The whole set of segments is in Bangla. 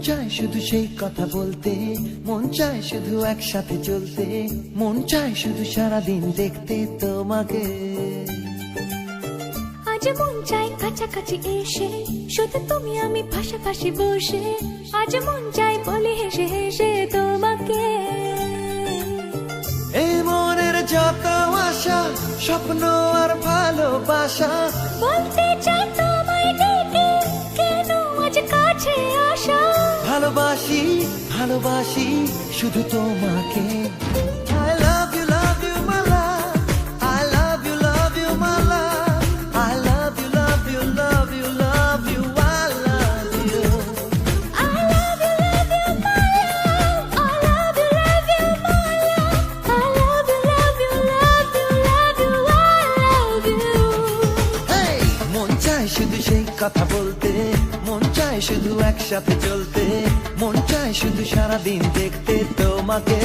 চায় শুধু সেই কথা বলতে, মন চায় শুধু একসাথে চলতে, মন চায় শুধু সারাদিন দেখতে তোমাকে। আজ মন চাই কাছাকাছি এসে, শুধু তুমি আমি পাশাপাশি বসে, আজ মন চাই বলি হেসে হেসে তোমাকে। এই মনের যত আশা, স্বপ্ন আর ভালোবাসা, বলতে চাই তোমায় ডেকে, কেন আজ কাছে আসা। ভালোবাসি ভালোবাসি শুধু তোমাকে। I love you my love, I love you my love, I love you love you love you love you, I love you. I love you my love, I love you my love, I love you love you love you, I love you. Hey! মন চায় শুধু সেই কথা বলতে, মন চায় শুধু একসাথে চলতে, মন চায় শুধু সারাদিন দেখতে তোমাকে।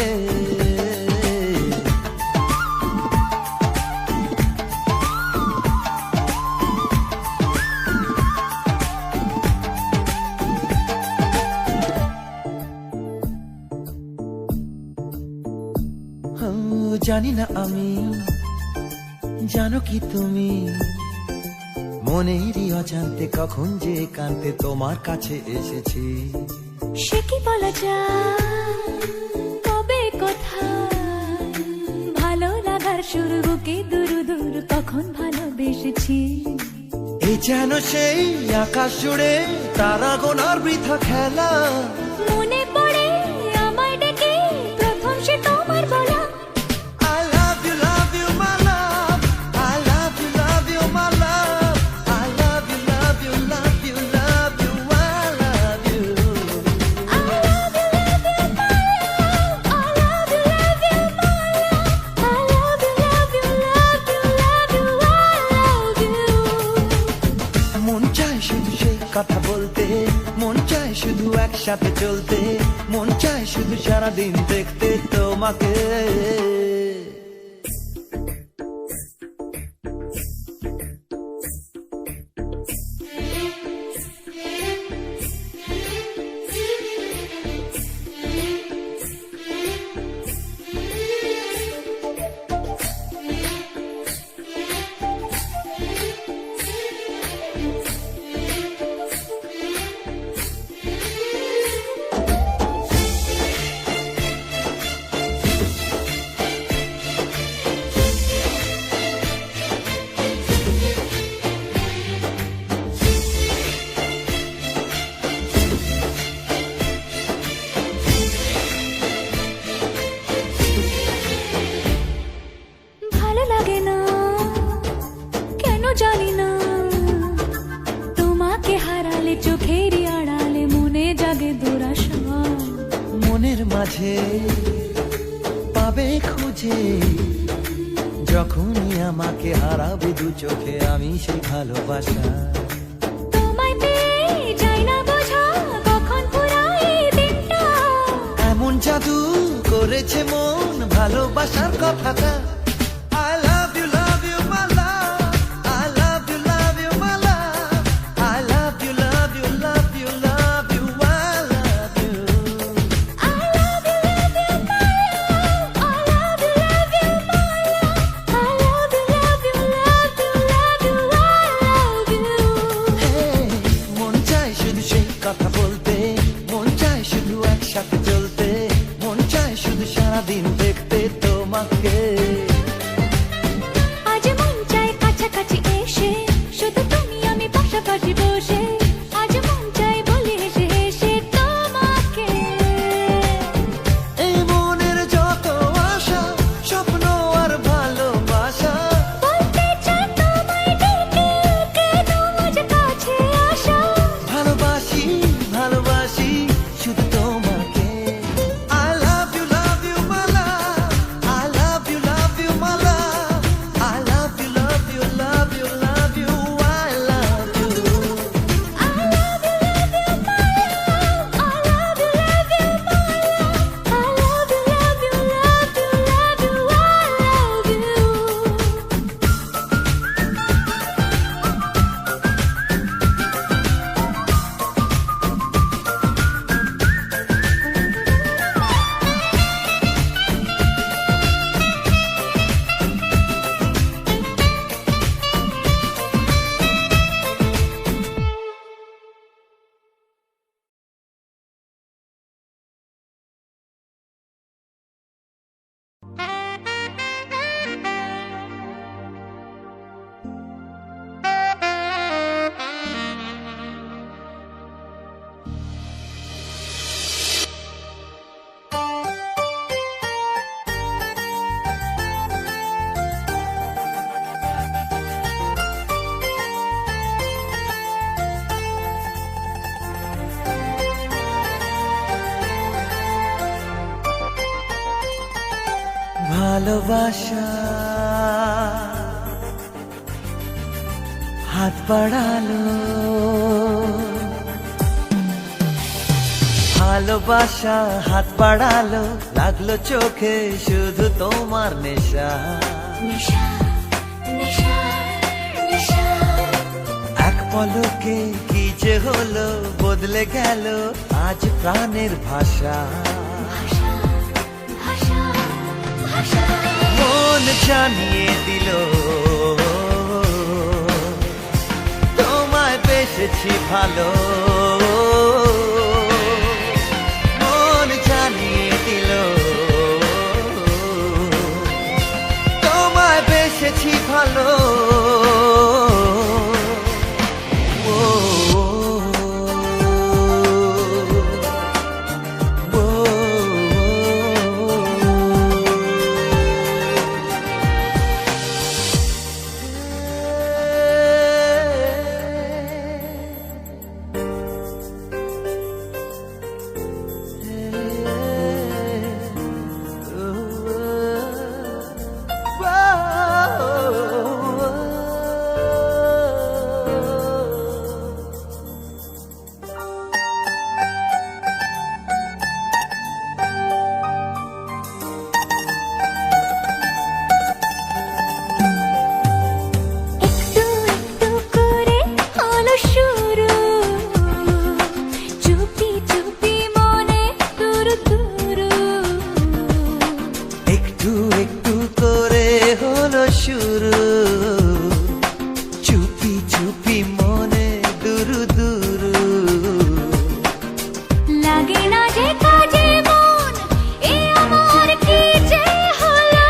জানি না আমি, জানো কি তুমি, মনেরই অজান্তে কখন যে কান্তে তোমার কাছে এসেছি। সে কি বলা যায়, তবে কোথায় ভালো লাগার শুরু বুকে দূর দূর কখন ভালোবেসেছি। এই যেন সেই আকাশ জুড়ে তারা গোনার বৃথা খেলা, মনে পড়ে আমায় ডেকে প্রথম সে তোমার বলা। I love you my love, I love you my love, I love you love you love you love you, I love you. I love you my love, I love you my love, I love you love you love you love you, I love you. মন চায় শুধু সেই কথা বলতে, মন চায় শুধু একসাথে চলতে, মন চায় শুধু সারাদিন দেখতে তোমাকে। ভালো লাগে না কেন জানি না, তোমাকে হারালে চোখেরই আড়ালে মনে জাগে দুরাশা। মনের মাঝে পাবে খুঁজে, যখনই আমাকে হারাবে দু চোখে আমি সেই ভালোবাসা। তোমায় পেয়ে যাই না বোঝা কখন ফুরায় দিনটা, এমন জাদু করেছে মন ভালোবাসার কথাটা। I love you my love, I love you my love, I love you love you love you love you, I love you. I love you my love, I love you my love, I love you love you love you love you, I love you. Hey! মন চায় শুধু সেই কথা বলতে, মন চায় শুধু একসাথে চলতে, মন চায় শুধু সারাদিন দেখতে তোমাকে। আজ মন চায় কাছাকাছি এসে, শুধু তুমি আমি পাশাপাশি বসে, আজ মন চায় বলি হেসে হেসে তোমাকে। এই মনের যত আশা, স্বপ্ন আর ভালোবাসা, বলতে চাই তোমায় ডেকে, কেন আজ কাছে আসা। ভালোবাসি ভালোবাসি শুধু তোমাকে। I love you my love, ভালোবাসা হাত বাড়ালো, ভালোবাসা হাত বাড়ালো, লাগলো চোখে শুধু তোমার নেশা। নেশা নেশা নেশা এক পলকে কি যে হলো, বদলে গেল আজ প্রাণের ভাষা। ভাষা ভাষা ভাষা মন জানিয়ে দিল তোমায় বেসেছি ভালো, মন জানিয়ে দিল তোমায় বেসেছি ভালো। একটু একটু করে হলো শুরু, চুপি চুপি মনে তুরু তুরু। একটু একটু করে হলো শুরু, চুপি চুপি মনে দুরু দুরু। লাগে না যে কাজে মন, এ আমার কি যে হলো।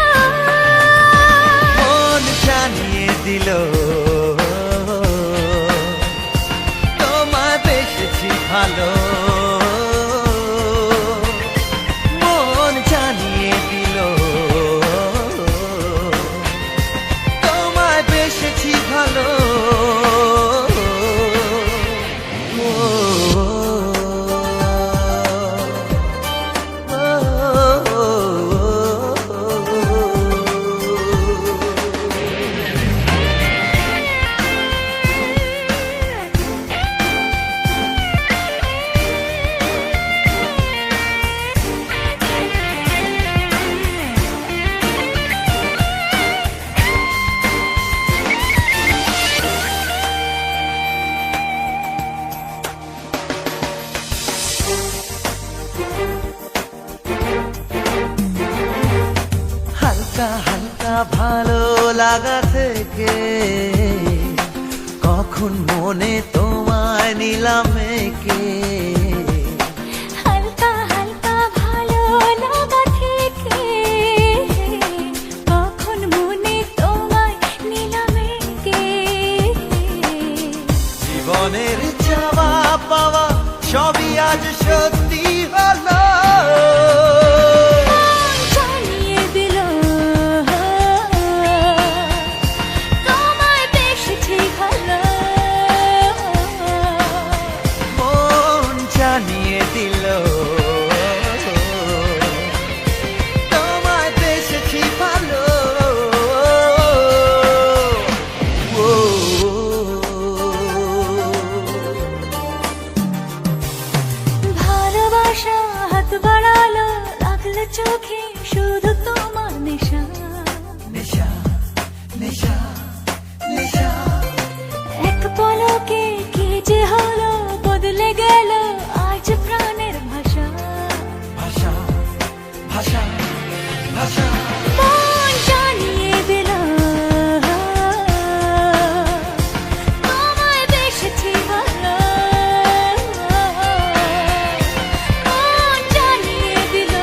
মন জানিয়ে দিল তোমায় বেসেছি ভালো, মন জানিয়ে দিল তোমায় বেসেছি ভালো। হালকা হালকা ভালো লাগা থেকে কখন মনে তোমায় নিলাম এঁকে। হালকা হালকা ভালো লাগা থেকে কখন মনে তোমায় নিলাম এঁকে। জীবনের চাওয়া পাওয়া সবই আজ সত্যি হলো, মন জানিয়ে দিল তোমায় বেসেছি ভালো। মন জানিয়ে দিল তোমায় বেসেছি ভালো। ও ভালোবাসা হাত বাড়ালো, লাগলো চোখে শুধু তোমার নেশা। নেশা নেশা নেশা এক পলকে কি যে হলো, বদলে গেল আজ প্রাণের ভাষা। ভাষা ভাষা ভাষা। মন জানিয়ে দিল তোমায় বেসেছি ভালো, মন জানিয়ে দিল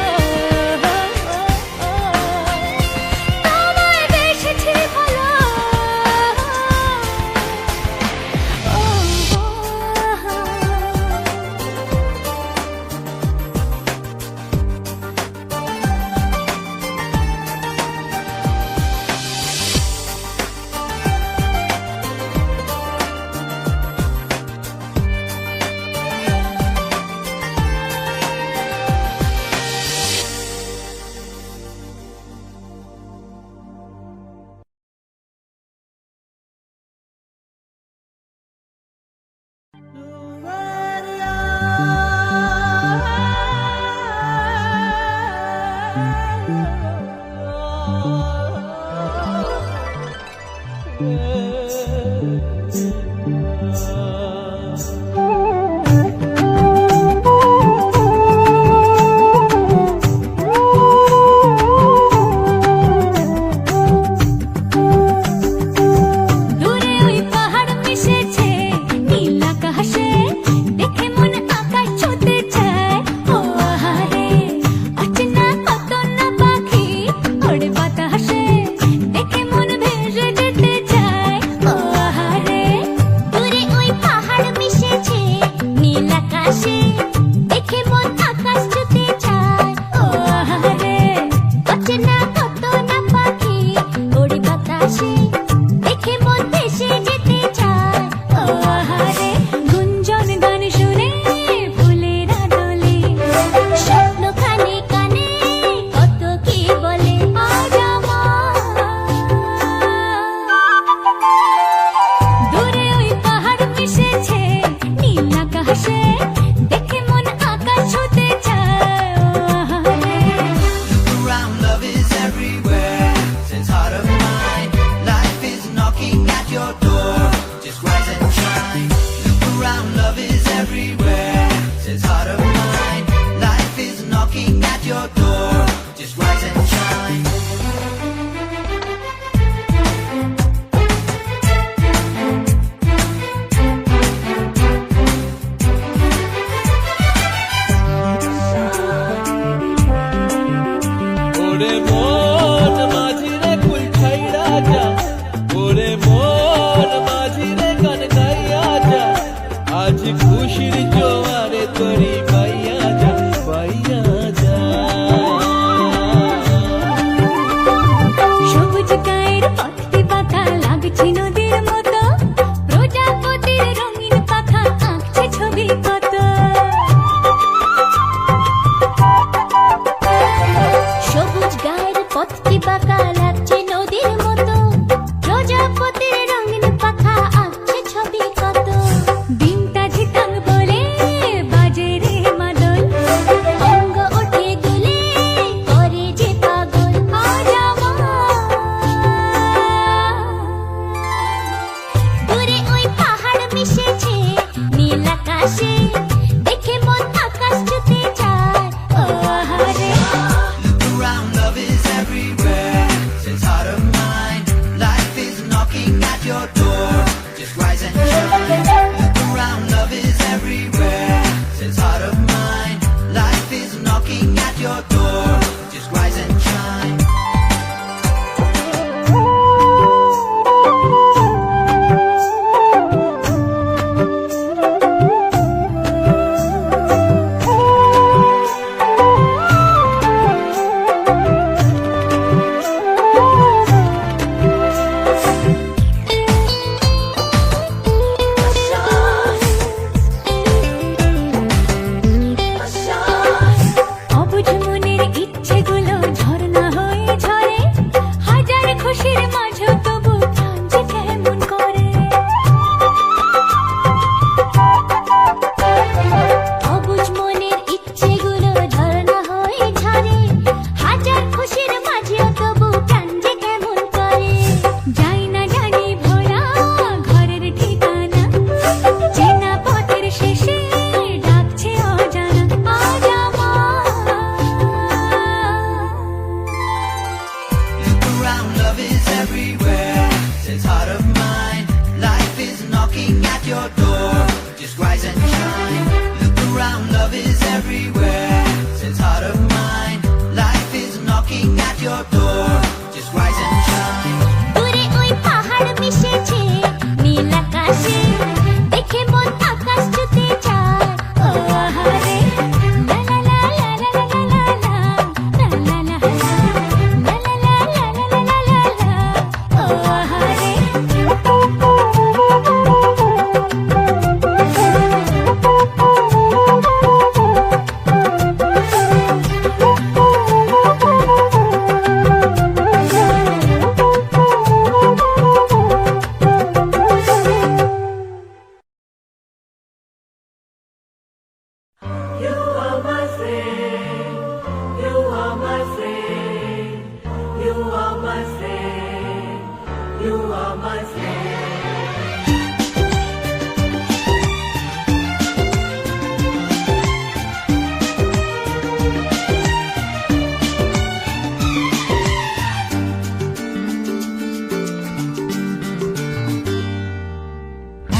door. Just rise and shine. ওরে মন মাঝি রে কুল ছাইড়া যা, ওরে মন মাঝি রে গান গাইয়া যা, আজ খুশির জোয়ারে তরি পাইয়া যা, পাইয়া যা। সবুজ গায়ের পথটি বাঁকা লাগছে নদীর মতো, প্রজাপতির রঙিন পাখা আঁকছে ছবি কত। সবুজ গায়ের পথটি বাঁকা লাগছে নদীর মতো, প্রজাপতির রঙিন পাখা আঁকছে ছবি কত। দিনটা ঝিতাং বলে বাজে রে মাদল, অঙ্গ ওঠে দুলে করে যে পাগল। আজ আমার দূরে ওই পাহাড় মিশেছে নীল আকাশে, দেখে মন আকাশ ছুতে চায়। ও আহারে Look around, love is everywhere. Since heart of mine, life is knocking at your door. Just rise and shine. Look around, love is everywhere. Since heart of mine, life is knocking at your door. Just rise and shine. অবুঝ মনের ইচ্ছেগুলো ঝরনা হয়ে ঝরে, হাজার খুশির মাঝে তবু প্রাণ যে কেমন করে। অবুঝ মনের ইচ্ছেগুলো ঝরনা হয়ে ঝরে, হাজার খুশির মাঝে তবু প্রাণ যে কেমন করে। যাই না জানি ভোলা ঘরের ঠিকানা, চেনা পথের শেষে ডাকছে অজানা। আজ আমার Look around, love is everywhere. Since heart of mine, life is knocking at your door. Just rise and shine. Look around, love is everywhere. Since heart of mine, life is knocking at your door. Just rise and shine. দূরে ওই পাহাড় মিশেছে নীল আকাশে, দেখে মন আকাশ ছুতে চায়। ও আহারে লা লা লা লা লা লা লা লা, লা লা লা লা, লা লা লা লা লা লা লা লা। ও আহারে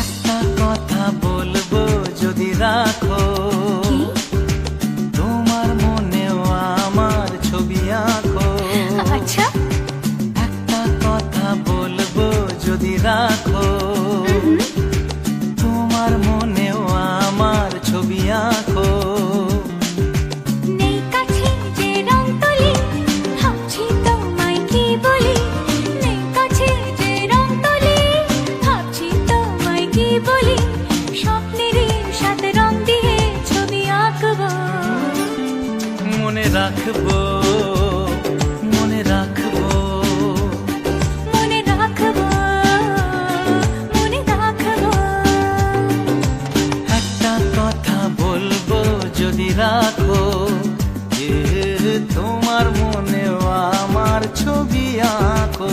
একটা কথা বলবো যদি রাখো, তোমার মনেও আমার ছবি আঁকো। আচ্ছা একটা কথা বলবো যদি রাখো, তোমার মনেও আমার ছবি আঁকো। নেই কাছে যে রং তুলি, ভাবছি তোমায় কি বলি। নেই কাছে যে রং তুলি, ভাবছি তোমায় কি বলি। স্বপ্নেরই সাথে রং দিয়ে ছবি আঁকবো। মনে রাখবো, মনে রাখবো, মনে রাখবো, মনে রাখবো। একটা কথা বলবো যদি রাখো, এ তোমার মনেও আমার ছবি আঁকো।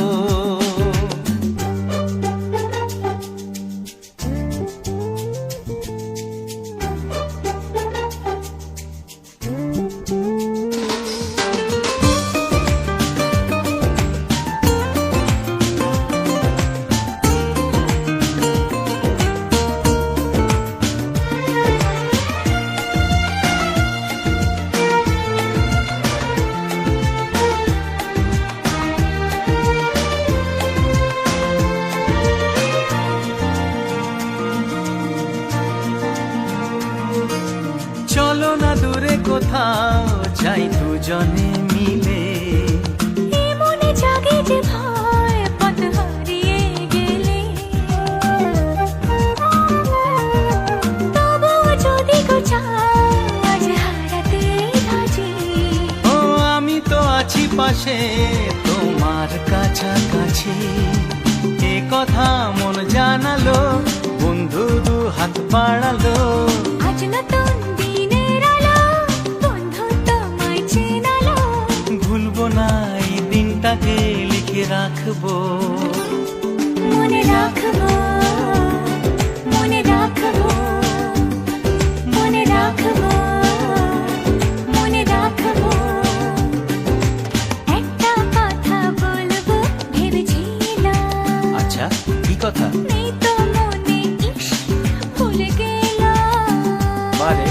পাশে তোমার কাছাকাছি, এ কথা মন জানালো, বন্ধু দু হাত বাড়ালো। আজ নতুন দিনের আলো, বন্ধু তোমায় চেনালো। ভুলবো না এই দিনটাকে, লিখে রাখবো। মনে রাখবো, মনে রাখবো, মনে রাখবো, মনে রাখবো। একটা কথা বলবো ভেবেছিলাম, আচ্ছা, কি কথা? নেই তো মনে, ইস ভুলে গেলাম। বারে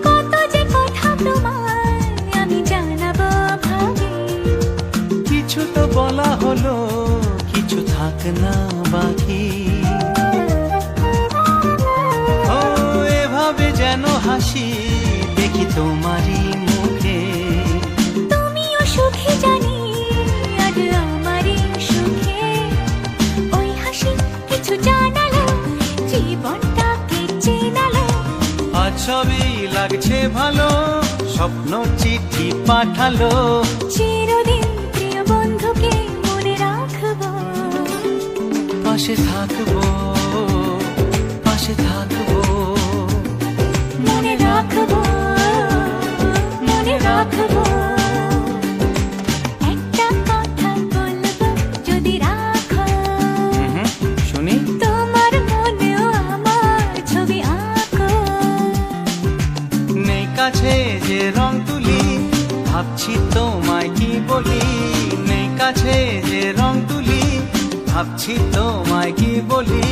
কত যে কথা তোমায় আমি জানাবো ভাবি, কিছু তো বলা হলো, কিছু থাক না বাকি। ও এভাবে যেন হাসি দেখি তোমারই মুখে, তুমিও সুখী জানি আজ আমারই সুখে। ওই হাসি কিছু জানালো, জীবনটাকে চেনালো। আজ সবই লাগছে ভালো, স্বপ্ন চিঠি পাঠালো। চিরদিন প্রিয় বন্ধুকে মনে রাখবো, পাশে থাকবো, পাশে থাকবো। মনে রাখবো, মনে রাখবো। একটা কথা বলবো যদি রাখো, শুনি। তোমার মনেও আমার ছবি আঁকো। নেই কাছে যে রং তুলি, ভাবছি তোমায় কি বলি। নেই কাছে যে রং তুলি, ভাবছি তোমায় কি বলি।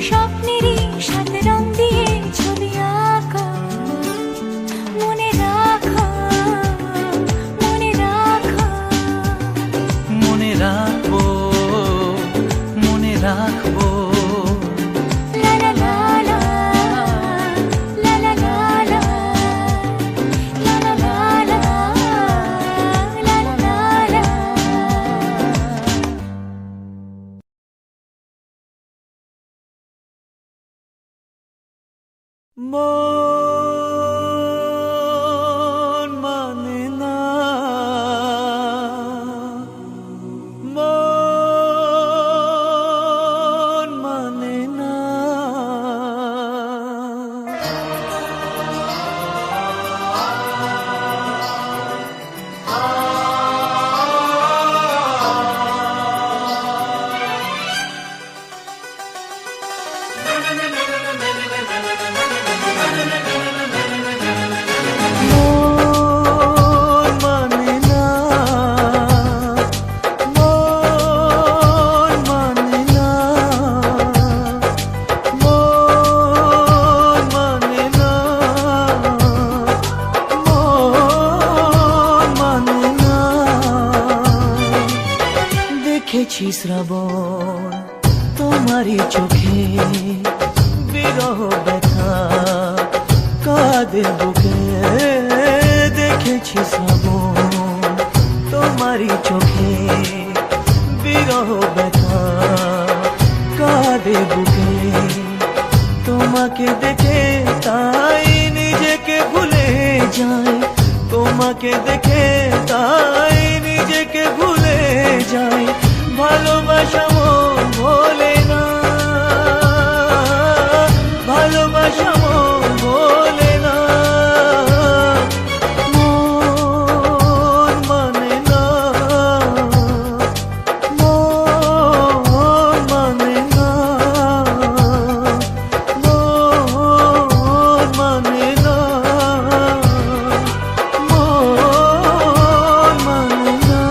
স্বপ্নেরই সাথে রং দিয়ে ছবি আঁকো। মনে রাখো, মনে রাখো। মনে রাখবো, মনে রাখবো। লা লা লা লা, লা লা লা লা, লা লা লা লা, লা লা লা লা। মন মানে না, মন মানে না। মন মানে না, মন মানে না, মন মানে না, মন মানে না। দেখেছি শ্রাবণ তোমারই চোখে, বিরহ ব্যথা কাঁদে বুকে। দেখেছি শ্রাবণ তোমারই চোখে, বিরহ ব্যথা কাঁদে বুকে। তোমাকে দেখে তাই নিজেকে ভুলে যাই, তোমাকে দেখে তাই নিজেকে ভুলে যাই। ভালোবাসা মন ভোলে না, ভালোবাসা মন ভোলে না। মন মানে না, মন মানে না, মন মানে না, মন মানে না।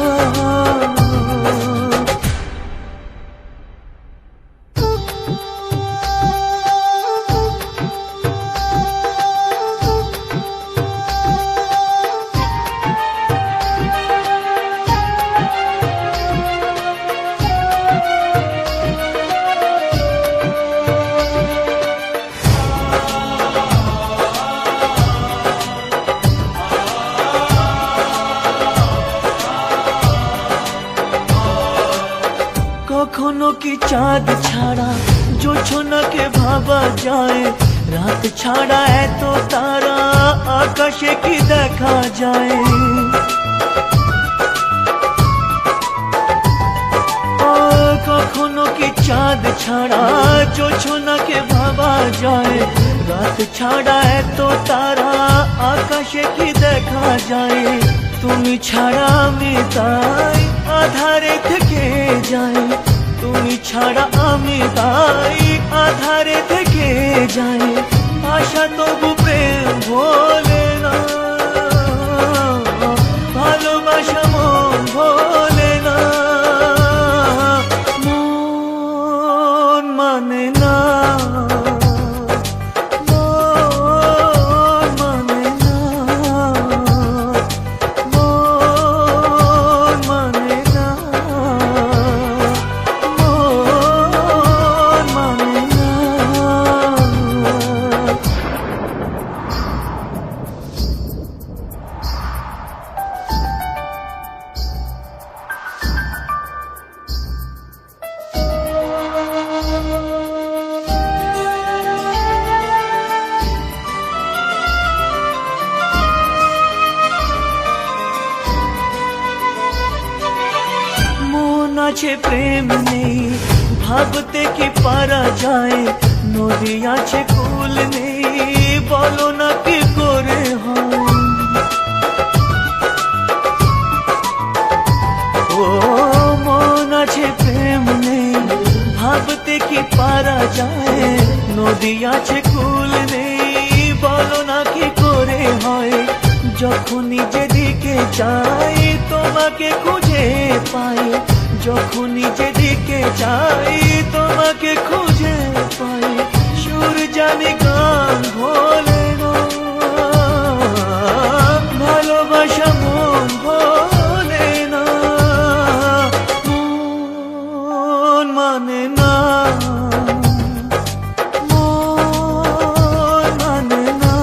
কখনো কি চাঁদ ছাড়া জোছনাকে ভাবা যায়, রাত ছাড়া এত তারা আকাশে কি দেখা যায়। কখনো কি চাঁদ ছাড়া জোছনাকে ভাবা যায়, রাত ছাড়া এত তারা আকাশে কি দেখা যায়। তুমি ছাড়া আমি তাই আধারে থেকে যাই, তুমি ছাড়া আমি তাই আধারে থেকে যাই। আশা তবু প্রেম ভোলে না, ভালোবাসা মন ভোলে না, মন মানে না, মন মানে না, মন মানে না, মন মানে না। মন আছে প্রেম নেই, ভাবতে কি পারা যায়। নদী আছে কুল নেই, বলো না কি করে হয়। ও মন আছে প্রেম নেই, ভাবতে কি পারা যায়। নদী আছে কুল নেই, বলো না কি করে হয়। যখনই যেদিকে যাই তোমাকে খুঁজে পাই, যখনই যেদিকে যাই তোমাকে খুঁজে পাই। সুর জানি গান ভোলে না, ভালোবাসা মন ভোলে না, মন মানে না, মন মানে না,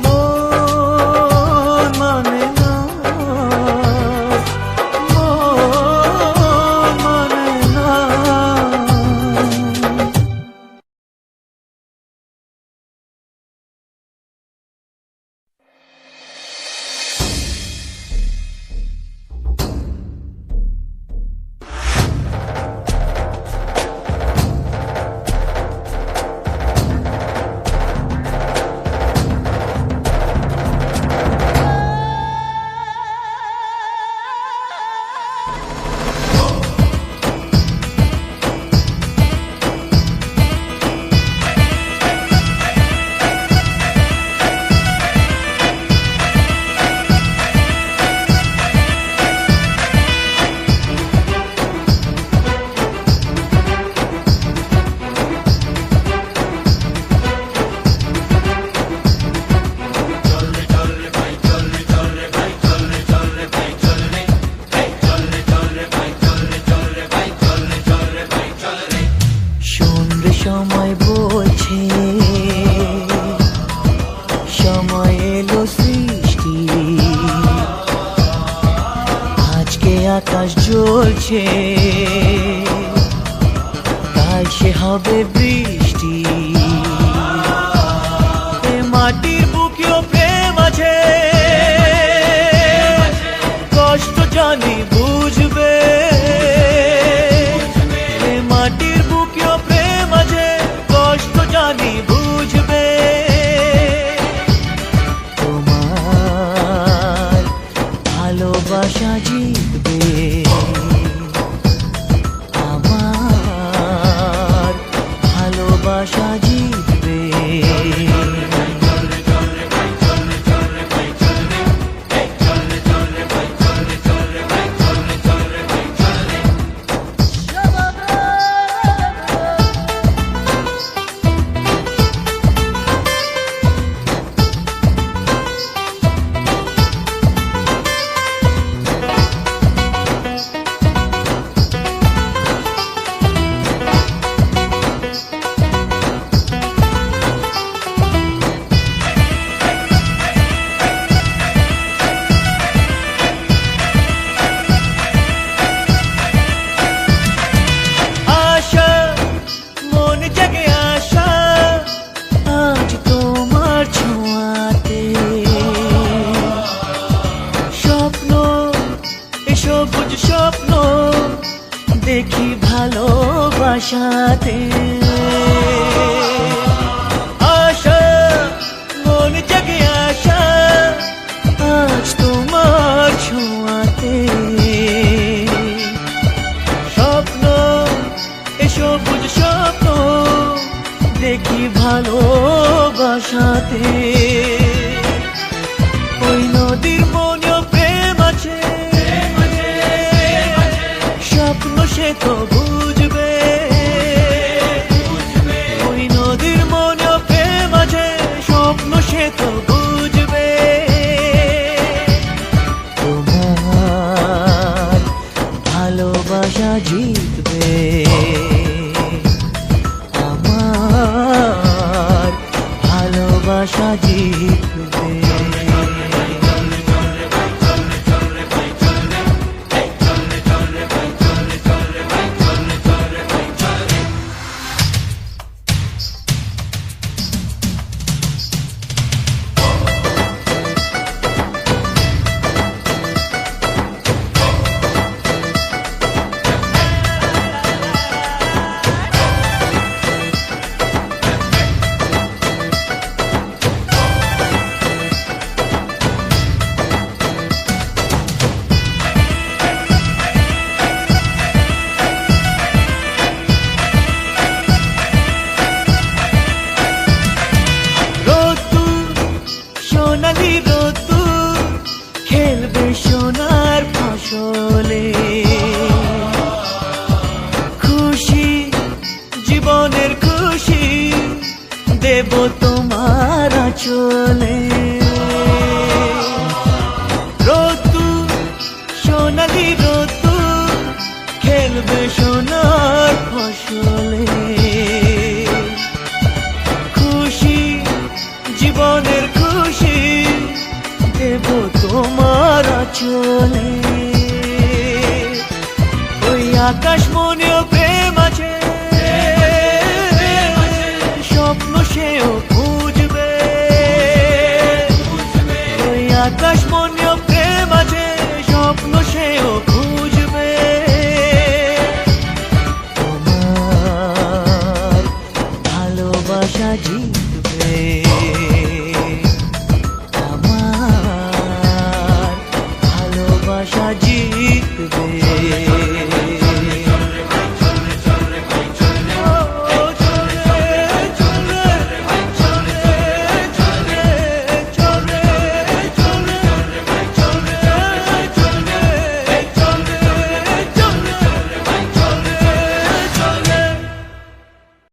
মন মানে না, মন মানে না। সময় বলছে, সময় এলো সৃষ্টি, আজকে আকাশ জ্বলছে, তাই সে হবে বৃষ্টি। এ মাটির বুকেও প্রেম আছে, কষ্ট জানি বুঝবে। এ মাটির বুকেও প্রেম আছে, কষ্ট জানি বুঝবে। তোমার ভালোবাসা জিতবে, আমার ভালোবাসা ভালোবাসাতে আশা মন জাগে আশা আজ তোমার ছোঁয়াতে স্বপ্ন এ সবুজ স্বপ্ন দেখি ভালোবাসাতে ওই নদীর মনেও প্রেম আছে স্বপ্ন সে তো বুঝবে ওই নদীর মনেও প্রেম আছে স্বপ্ন সে তো বুঝবে তোমার ভালোবাসা জিতবে আমার ভালোবাসা জিতবে সোনালি রোদ্দুর খেলবে সোনার ফসলে খুশি জীবনের খুশি দেব তোমার আঁচলে রোদ্দুর সোনালি রোদ্দুর খেলবে সোনার ফসলে খুশি জীবনের খুশি দেব তোমার আঁচলে ওই আকাশ মনেও